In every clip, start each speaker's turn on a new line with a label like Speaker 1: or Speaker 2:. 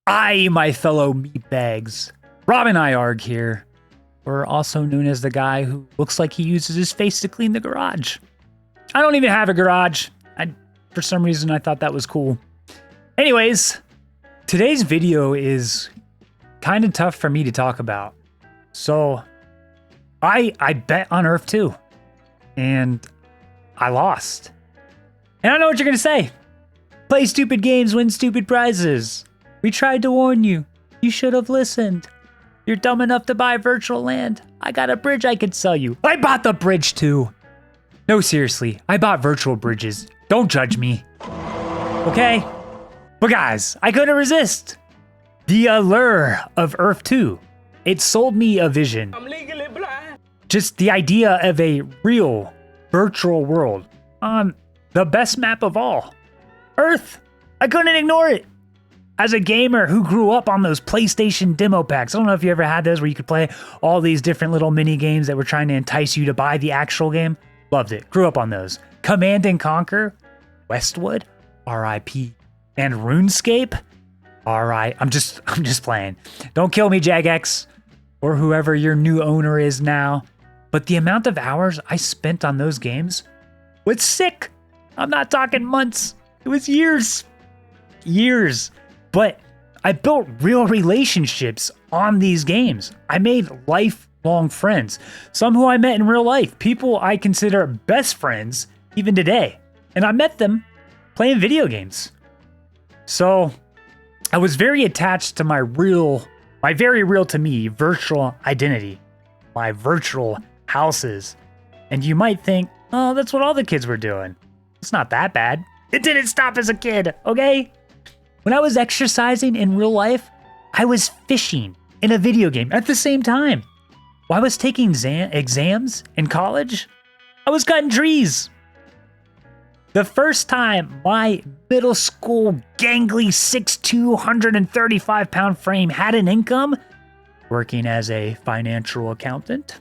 Speaker 1: My fellow meatbags, RobinIArgh here, or also known as the guy who looks like he uses his face to clean the garage. I don't even have a garage. For some reason, I thought that was cool. Anyways, today's video is kind of tough for me to talk about. So, I bet on Earth2, and I lost. And I know what you're gonna say. Play stupid games, win stupid prizes. We tried to warn you. You should have listened. You're dumb enough to buy virtual land. I got a bridge I could sell you. I bought the bridge too. No, seriously, I bought virtual bridges. Don't judge me. Okay? But guys, I couldn't resist. The allure of Earth2. It sold me a vision. I'm legally blind. Just the idea of a real virtual world on the best map of all. Earth. I couldn't ignore it. As a gamer who grew up on those PlayStation demo packs, I don't know if you ever had those where you could play all these different little mini games that were trying to entice you to buy the actual game. Loved it. Grew up on those. Command and Conquer, Westwood, RIP, and RuneScape, RI. I'm just playing. Don't kill me, Jagex, or whoever your new owner is now. But the amount of hours I spent on those games was sick. I'm not talking months. It was years. Years. But I built real relationships on these games. I made lifelong friends. Some who I met in real life. People I consider best friends even today. And I met them playing video games. So I was very attached to my very real to me, virtual identity. My virtual houses. And you might think, oh, that's what all the kids were doing. It's not that bad. It didn't stop as a kid, okay? When I was exercising in real life, I was fishing in a video game at the same time. While I was taking exams in college, I was cutting trees. The first time my middle school gangly 6'2", 135-pound frame had an income, working as a financial accountant.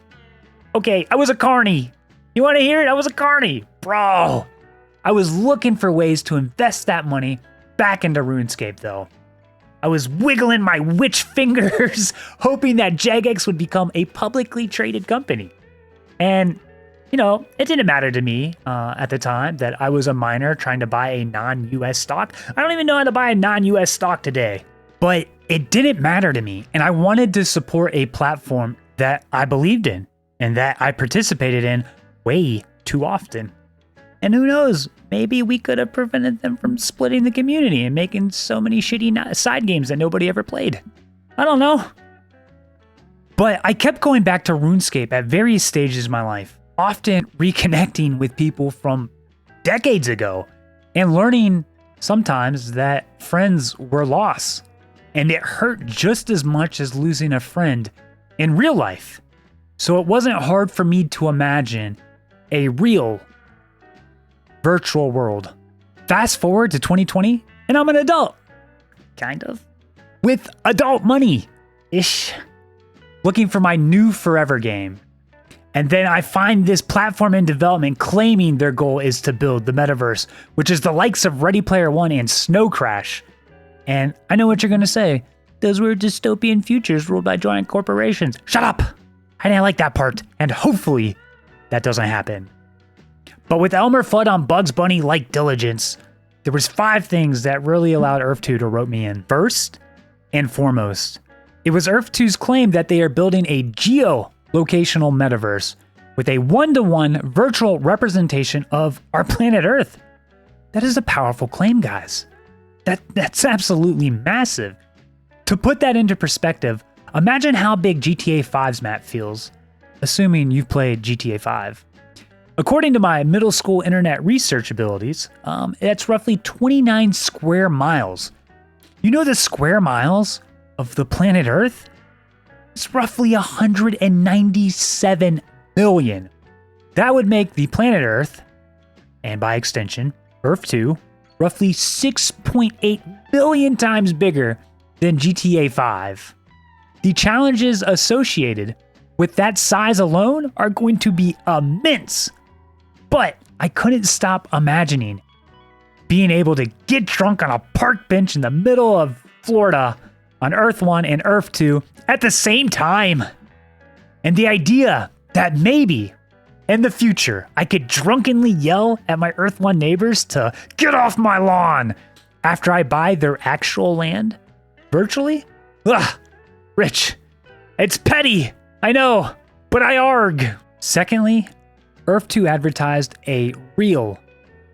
Speaker 1: Okay, I was a carny. You want to hear it? I was a carny. Bro, I was looking for ways to invest that money back into RuneScape, though. I was wiggling my witch fingers, hoping that Jagex would become a publicly traded company. And, you know, it didn't matter to me at the time that I was a miner trying to buy a non-US stock. I don't even know how to buy a non-US stock today. But it didn't matter to me, and I wanted to support a platform that I believed in and that I participated in way too often. And who knows, maybe we could have prevented them from splitting the community and making so many shitty side games that nobody ever played. I don't know. But I kept going back to RuneScape at various stages of my life, often reconnecting with people from decades ago and learning sometimes that friends were lost. And it hurt just as much as losing a friend in real life. So it wasn't hard for me to imagine a real virtual world. Fast forward to 2020, and I'm an adult. Kind of. With adult money-ish. Looking for my new forever game. And then I find this platform in development claiming their goal is to build the metaverse, which is the likes of Ready Player One and Snow Crash. And I know what you're gonna say. Those were dystopian futures ruled by giant corporations. Shut up! I didn't like that part, and hopefully that doesn't happen. But with Elmer Fudd on Bugs Bunny-like diligence, there was 5 things that really allowed Earth2 to rope me in. First and foremost, it was Earth2's claim that they are building a geolocational metaverse with a one-to-one virtual representation of our planet Earth. That is a powerful claim, guys. That's absolutely massive. To put that into perspective, imagine how big GTA 5's map feels, assuming you've played GTA 5. According to my middle school internet research abilities, that's roughly 29 square miles. You know the square miles of the planet Earth? It's roughly 197 million. That would make the planet Earth, and by extension, Earth2, roughly 6.8 billion times bigger than GTA 5. The challenges associated with that size alone are going to be immense. But I couldn't stop imagining being able to get drunk on a park bench in the middle of Florida on Earth 1 and Earth 2 at the same time. And the idea that maybe in the future I could drunkenly yell at my Earth 1 neighbors to get off my lawn after I buy their actual land virtually? Ugh, Rich, it's petty, I know, but I argh. Secondly, Earth 2 advertised a real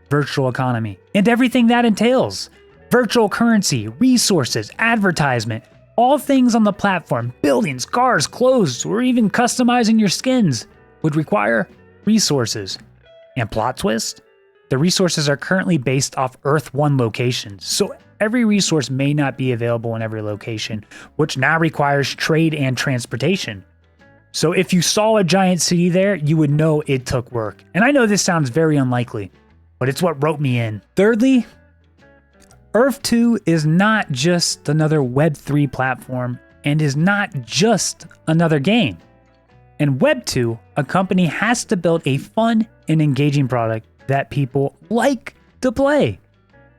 Speaker 1: virtual economy and everything that entails. Virtual currency, resources, advertisement, all things on the platform, buildings, cars, clothes, or even customizing your skins would require resources. And plot twist, the resources are currently based off Earth-1 locations, so every resource may not be available in every location, which now requires trade and transportation. So if you saw a giant city there, you would know it took work. And I know this sounds very unlikely, but it's what wrote me in. Thirdly, Earth2 is not just another Web3 platform and is not just another game. In Web2, a company has to build a fun and engaging product that people like to play.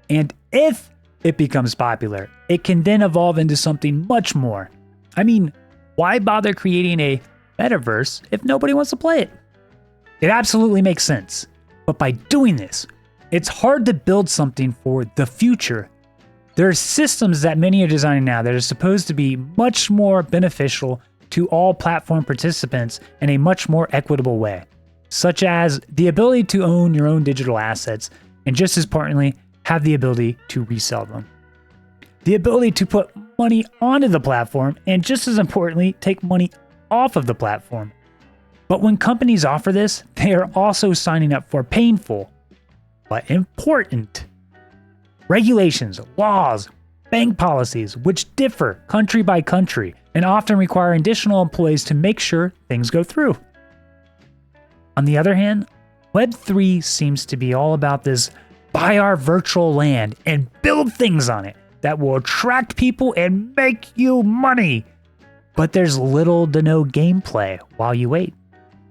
Speaker 1: And if it becomes popular, it can then evolve into something much more. I mean, why bother creating a metaverse if nobody wants to play it? It absolutely makes sense. But by doing this, it's hard to build something for the future. There are systems that many are designing now that are supposed to be much more beneficial to all platform participants in a much more equitable way, such as the ability to own your own digital assets and, just as importantly, have the ability to resell them. The ability to put money onto the platform and, just as importantly, take money off of the platform. But when companies offer this, they are also signing up for painful but important regulations, laws, bank policies, which differ country by country and often require additional employees to make sure things go through. On the other hand, Web3 seems to be all about this buy our virtual land and build things on it that will attract people and make you money. But there's little to no gameplay while you wait.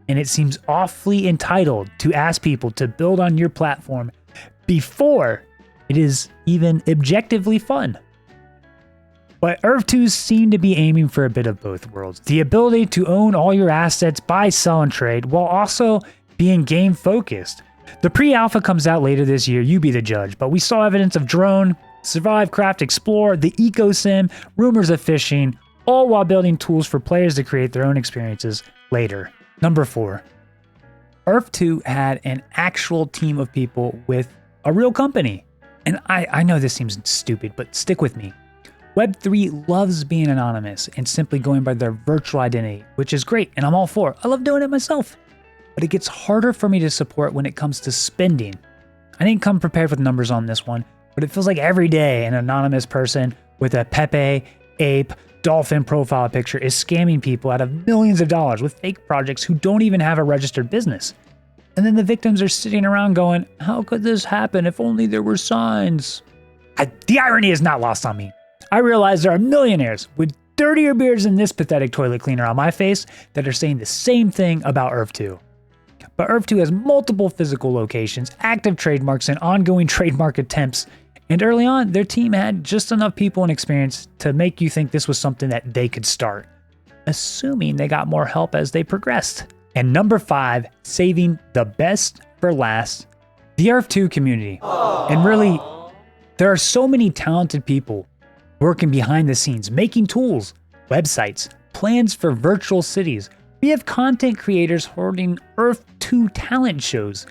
Speaker 1: And it seems awfully entitled to ask people to build on your platform before it is even objectively fun. But Earth2 seem to be aiming for a bit of both worlds. The ability to own all your assets, buy, sell, and trade, while also being game focused. The pre-alpha comes out later this year, you be the judge, but we saw evidence of drone, survive, craft, explore, the eco sim, rumors of fishing, all while building tools for players to create their own experiences later. Number 4. Earth2 had an actual team of people with a real company. And I know this seems stupid, but stick with me. Web3 loves being anonymous and simply going by their virtual identity, which is great, and I'm all for it. I love doing it myself. But it gets harder for me to support when it comes to spending. I didn't come prepared with numbers on this one, but it feels like every day an anonymous person with a Pepe, ape, dolphin profile picture is scamming people out of millions of dollars with fake projects who don't even have a registered business. And then the victims are sitting around going, how could this happen if only there were signs? The irony is not lost on me. I realize there are millionaires with dirtier beards than this pathetic toilet cleaner on my face that are saying the same thing about Earth2. But Earth2 has multiple physical locations, active trademarks, and ongoing trademark attempts. And early on, their team had just enough people and experience to make you think this was something that they could start, assuming they got more help as they progressed. And number 5, saving the best for last, the Earth2 community. Aww. And really, there are so many talented people working behind the scenes, making tools, websites, plans for virtual cities. We have content creators holding Earth2 talent shows,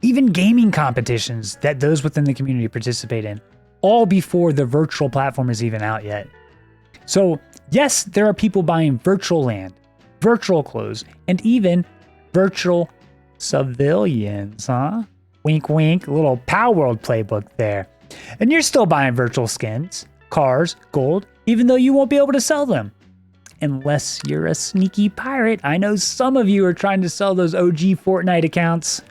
Speaker 1: even gaming competitions that those within the community participate in, all before the virtual platform is even out yet. So yes, there are people buying virtual land, virtual clothes, and even virtual civilians, huh? Wink, wink, a little Power World playbook there. And you're still buying virtual skins, cars, gold, even though you won't be able to sell them. Unless you're a sneaky pirate. I know some of you are trying to sell those OG Fortnite accounts.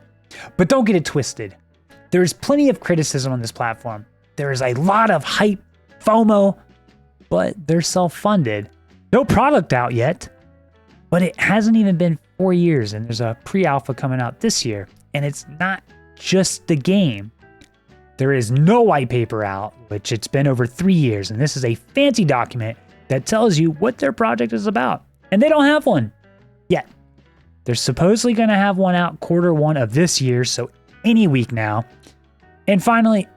Speaker 1: But don't get it twisted. There's plenty of criticism on this platform. There is a lot of hype, FOMO, but they're self-funded. No product out yet, but it hasn't even been 4 years, and there's a pre-alpha coming out this year. And it's not just the game. There is no white paper out, which it's been over 3 years, and this is a fancy document that tells you what their project is about. And they don't have one yet. They're supposedly going to have one out Q1 of this year, so any week now. And finally,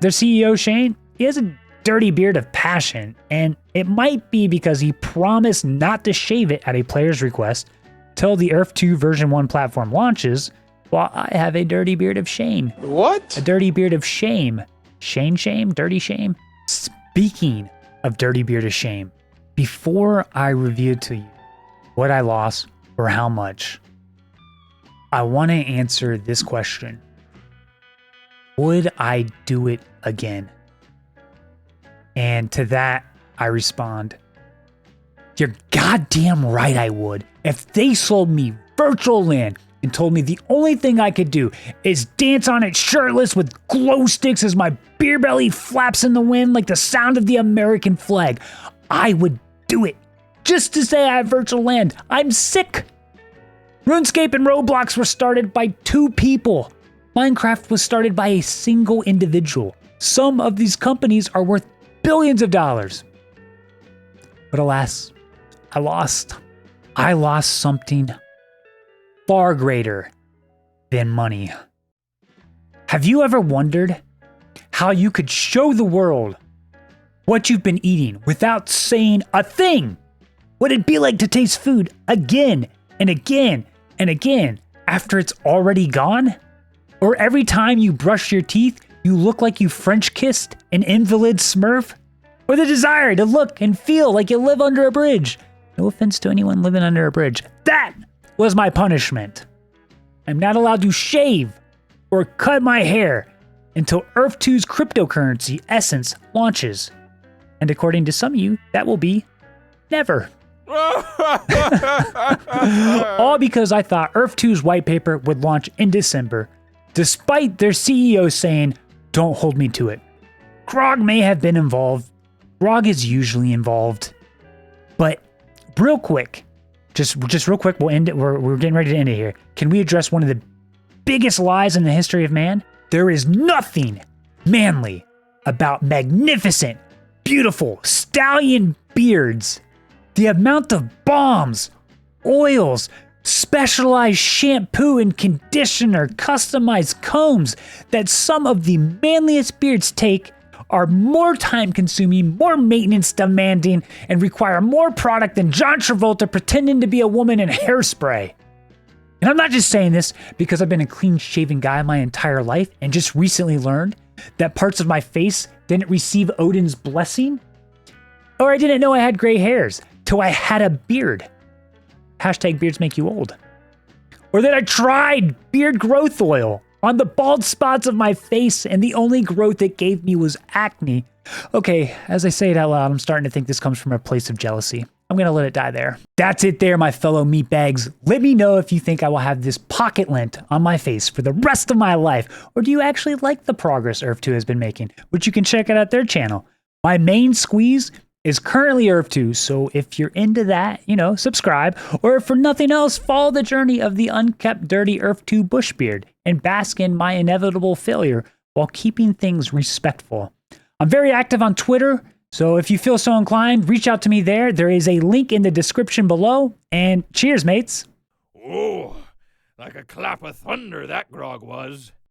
Speaker 1: their CEO, Shane, he has a dirty beard of passion, and it might be because he promised not to shave it at a player's request till the Earth2 version 1 platform launches, while I have a dirty beard of shame.
Speaker 2: What?
Speaker 1: A dirty beard of shame. Shame? Dirty shame? Speaking of dirty beard of shame, before I review to you what I lost or how much, I want to answer this question. Would I do it again? And to that, I respond, you're goddamn right I would. If they sold me virtual land and told me the only thing I could do is dance on it shirtless with glow sticks as my beer belly flaps in the wind like the sound of the American flag, I would do it. Just to say I have virtual land. I'm sick. RuneScape and Roblox were started by 2 people. Minecraft was started by a single individual. Some of these companies are worth billions of dollars. But alas, I lost. I lost something far greater than money. Have you ever wondered how you could show the world what you've been eating without saying a thing? What it'd be like to taste food again and again and again after it's already gone? Or every time you brush your teeth, you look like you French kissed an invalid Smurf? Or the desire to look and feel like you live under a bridge? No offense to anyone living under a bridge. That was my punishment. I'm not allowed to shave or cut my hair until Earth2's cryptocurrency Essence launches. And according to some of you, that will be never. All because I thought Earth2's white paper would launch in December, despite their CEO saying, don't hold me to it. Grog may have been involved. Grog is usually involved. But real quick, just real quick, we'll end it. We're getting ready to end it here. Can we address one of the biggest lies in the history of man? There is nothing manly about magnificent, beautiful stallion beards. The amount of bombs, oils, specialized shampoo and conditioner, customized combs that some of the manliest beards take are more time consuming, more maintenance demanding, and require more product than John Travolta pretending to be a woman in hairspray. And I'm not just saying this because I've been a clean shaven guy my entire life and just recently learned that parts of my face didn't receive Odin's blessing, or I didn't know I had gray hairs till I had a beard. Hashtag beards make you old. Or that I tried beard growth oil on the bald spots of my face and the only growth it gave me was acne. Okay, as I say it out loud, I'm starting to think this comes from a place of jealousy. I'm gonna let it die there. That's it there, my fellow meatbags. Let me know if you think I will have this pocket lint on my face for the rest of my life, or do you actually like the progress Earth2 has been making, which you can check out at their channel. My main squeeze is currently Earth2, so if you're into that, subscribe, or if for nothing else, follow the journey of the unkept, dirty Earth2 bushbeard and bask in my inevitable failure while keeping things respectful. I'm very active on Twitter, so if you feel so inclined, reach out to me there. There is a link in the description below, and cheers, mates.
Speaker 2: Oh, like a clap of thunder that grog was.